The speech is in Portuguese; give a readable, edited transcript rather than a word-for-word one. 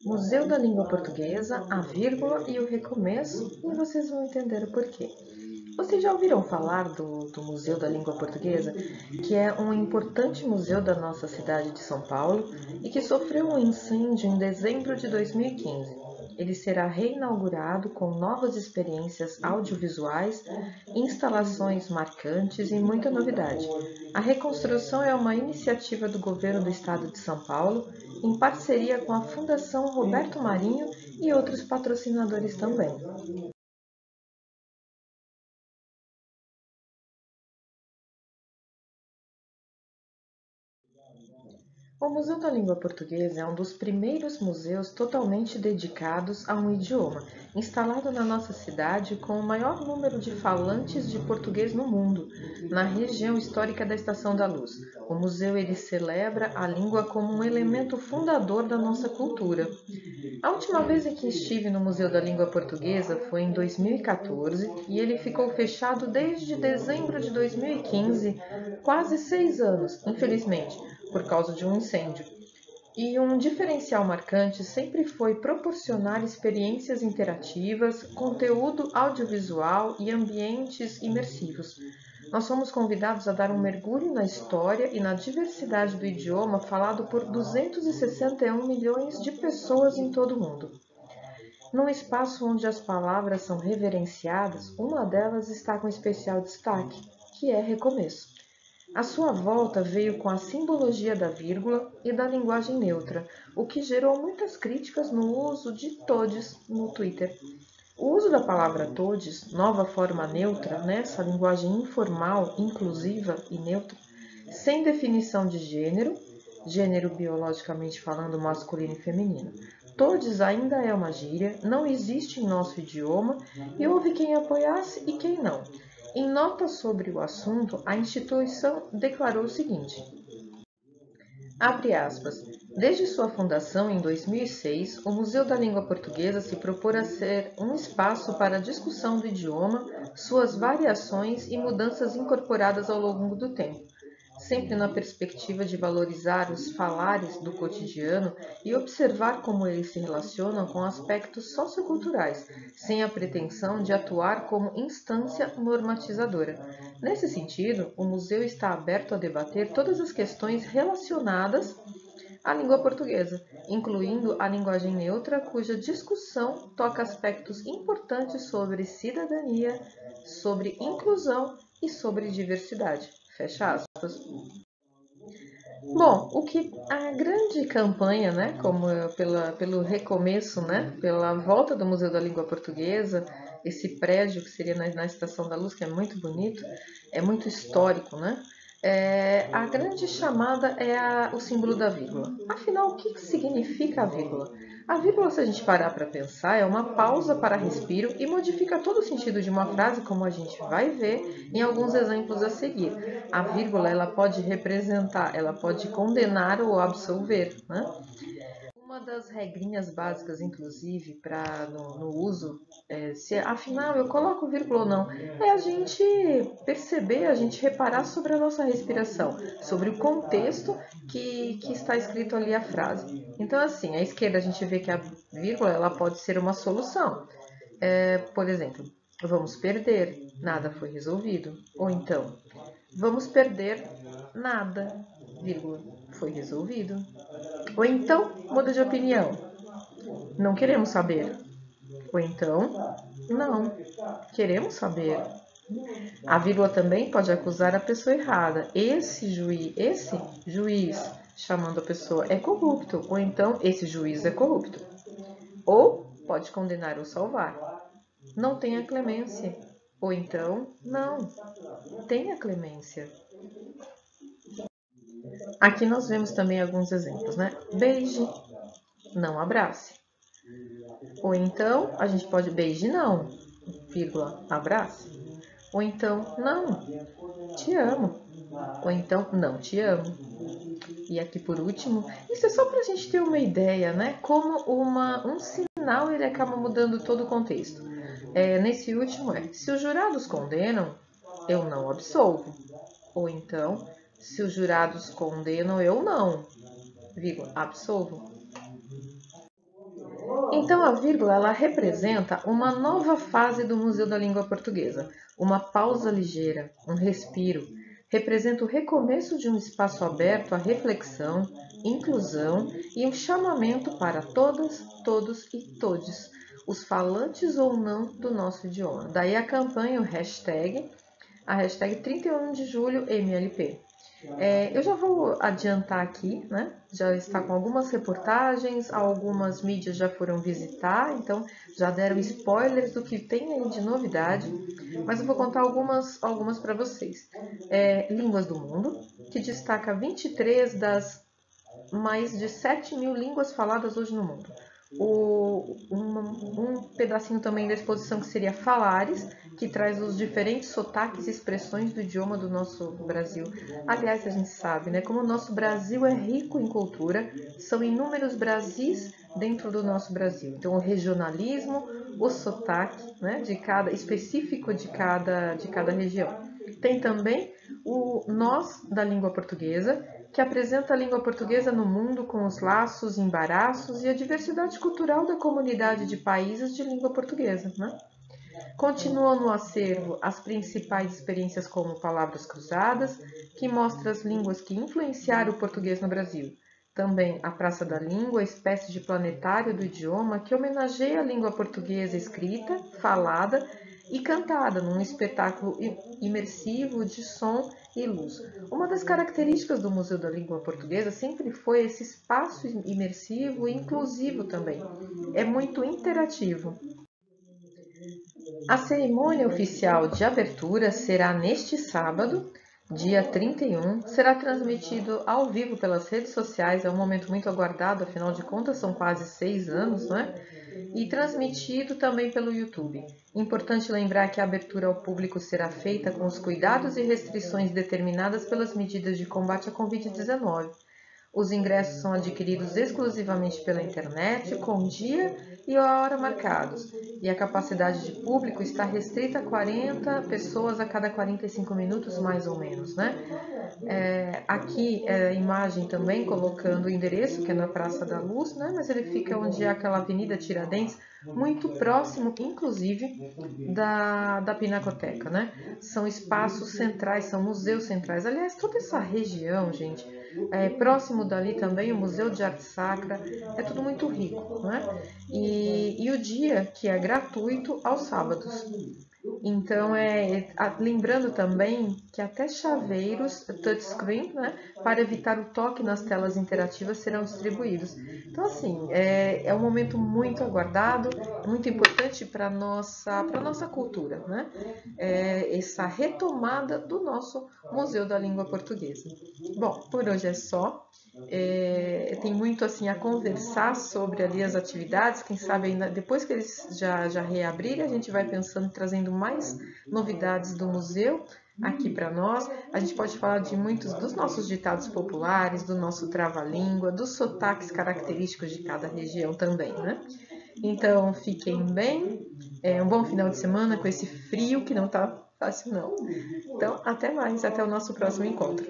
Museu da Língua Portuguesa, a vírgula e o recomeço, e vocês vão entender o porquê. Vocês já ouviram falar do Museu da Língua Portuguesa, que é um importante museu da nossa cidade de São Paulo e que sofreu um incêndio em dezembro de 2015. Ele será reinaugurado com novas experiências audiovisuais, instalações marcantes e muita novidade. A reconstrução é uma iniciativa do governo do estado de São Paulo, em parceria com a Fundação Roberto Marinho e outros patrocinadores também. O Museu da Língua Portuguesa é um dos primeiros museus totalmente dedicados a um idioma, instalado na nossa cidade com o maior número de falantes de português no mundo, na região histórica da Estação da Luz. O museu ele celebra a língua como um elemento fundador da nossa cultura. A última vez em que estive no Museu da Língua Portuguesa foi em 2014 e ele ficou fechado desde dezembro de 2015, quase 6 anos, infelizmente, por causa de um incêndio. E um diferencial marcante sempre foi proporcionar experiências interativas, conteúdo audiovisual e ambientes imersivos. Nós fomos convidados a dar um mergulho na história e na diversidade do idioma falado por 261 milhões de pessoas em todo o mundo. Num espaço onde as palavras são reverenciadas, uma delas está com especial destaque, que é recomeço. A sua volta veio com a simbologia da vírgula e da linguagem neutra, o que gerou muitas críticas no uso de todes no Twitter. O uso da palavra todes, nova forma neutra, nessa linguagem informal, inclusiva e neutra, sem definição de gênero, gênero biologicamente falando masculino e feminino. Todes ainda é uma gíria, não existe em nosso idioma e houve quem apoiasse e quem não. Em nota sobre o assunto, a instituição declarou o seguinte: abre aspas. Desde sua fundação em 2006, o Museu da Língua Portuguesa se propôs a ser um espaço para a discussão do idioma, suas variações e mudanças incorporadas ao longo do tempo, sempre na perspectiva de valorizar os falares do cotidiano e observar como eles se relacionam com aspectos socioculturais, sem a pretensão de atuar como instância normatizadora. Nesse sentido, o museu está aberto a debater todas as questões relacionadas à língua portuguesa, incluindo a linguagem neutra, cuja discussão toca aspectos importantes sobre cidadania, sobre inclusão e sobre diversidade. Fecha aspas. Bom, o que a grande campanha, né, pelo recomeço, né, pela volta do Museu da Língua Portuguesa, esse prédio que seria na Estação da Luz, que é muito bonito, é muito histórico, né? A grande chamada é o símbolo da vírgula. Afinal, o que significa a vírgula? A vírgula, se a gente parar para pensar, é uma pausa para respiro e modifica todo o sentido de uma frase, como a gente vai ver em alguns exemplos a seguir. A vírgula ela pode representar, ela pode condenar ou absolver, né? Uma das regrinhas básicas, inclusive, para no uso, se afinal eu coloco vírgula ou não, é a gente perceber, a gente reparar sobre a nossa respiração, sobre o contexto que está escrito ali a frase. Então, assim, à esquerda a gente vê que a vírgula ela pode ser uma solução. Por exemplo, vamos perder, nada foi resolvido. Ou então, vamos perder nada, vírgula, foi resolvido. Ou então, muda de opinião. Não queremos saber. Ou então, não, queremos saber. A vírgula também pode acusar a pessoa errada. Esse juiz, chamando a pessoa, é corrupto. Ou então, esse juiz é corrupto. Ou pode condenar ou salvar. Não tenha clemência. Ou então, não, tenha clemência. Aqui nós vemos também alguns exemplos, né? Beije, não abrace. Ou então, a gente pode beije não, vírgula, abrace. Ou então, não, te amo. Ou então, não te amo. E aqui por último, isso é só para a gente ter uma ideia, né? Como um sinal ele acaba mudando todo o contexto. Nesse último se os jurados condenam, eu não absolvo. Ou então, se os jurados condenam, eu não, vírgula, absolvo. Então, a vírgula ela representa uma nova fase do Museu da Língua Portuguesa, uma pausa ligeira, um respiro. Representa o recomeço de um espaço aberto à reflexão, inclusão e um chamamento para todas, todos e todes, os falantes ou não do nosso idioma. Daí a campanha, a hashtag 31 de julho MLP. Eu já vou adiantar aqui, né? Já está com algumas reportagens, algumas mídias já foram visitar, então já deram spoilers do que tem aí de novidade, mas eu vou contar algumas para vocês. Línguas do Mundo, que destaca 23 das mais de 7.000 línguas faladas hoje no mundo. Um pedacinho também da exposição que seria Falares, que traz os diferentes sotaques e expressões do idioma do nosso Brasil. Aliás, a gente sabe, né, como o nosso Brasil é rico em cultura, são inúmeros Brasis dentro do nosso Brasil. Então, o regionalismo, o sotaque, né, específico de cada região. Tem também o Nós da Língua Portuguesa, que apresenta a língua portuguesa no mundo com os laços, embaraços e a diversidade cultural da comunidade de países de língua portuguesa, né? Continuam no acervo as principais experiências como Palavras Cruzadas, que mostra as línguas que influenciaram o português no Brasil. Também a Praça da Língua, espécie de planetário do idioma que homenageia a língua portuguesa escrita, falada e cantada num espetáculo imersivo de som e luz. Uma das características do Museu da Língua Portuguesa sempre foi esse espaço imersivo e inclusivo também. É muito interativo. A cerimônia oficial de abertura será neste sábado, dia 31. Será transmitido ao vivo pelas redes sociais, é um momento muito aguardado, afinal de contas são quase 6 anos, né? E transmitido também pelo YouTube. Importante lembrar que a abertura ao público será feita com os cuidados e restrições determinadas pelas medidas de combate à Covid-19. Os ingressos são adquiridos exclusivamente pela internet, com dia e hora marcados, e a capacidade de público está restrita a 40 pessoas a cada 45 minutos, mais ou menos, né? Aqui a imagem também colocando o endereço, que é na Praça da Luz, né? Mas ele fica onde é aquela Avenida Tiradentes, muito próximo, inclusive, da Pinacoteca, né? São espaços centrais, são museus centrais. Aliás, toda essa região, gente, próximo dali também o Museu de Arte Sacra, é tudo muito rico, né? E o dia que é gratuito aos sábados. Então, lembrando também que até chaveiros touchscreen, né, para evitar o toque nas telas interativas serão distribuídos. Então, assim, é um momento muito aguardado, muito importante para a nossa cultura, né? Essa retomada do nosso Museu da Língua Portuguesa. Bom, por hoje é só. Tem muito assim a conversar sobre ali as atividades, quem sabe ainda depois que eles já reabrirem, a gente vai pensando, trazendo mais novidades do museu aqui para nós. A gente pode falar de muitos dos nossos ditados populares, do nosso trava-língua, dos sotaques característicos de cada região também, né? Então, fiquem bem, um bom final de semana com esse frio que não tá fácil não. Então, até mais, até o nosso próximo encontro.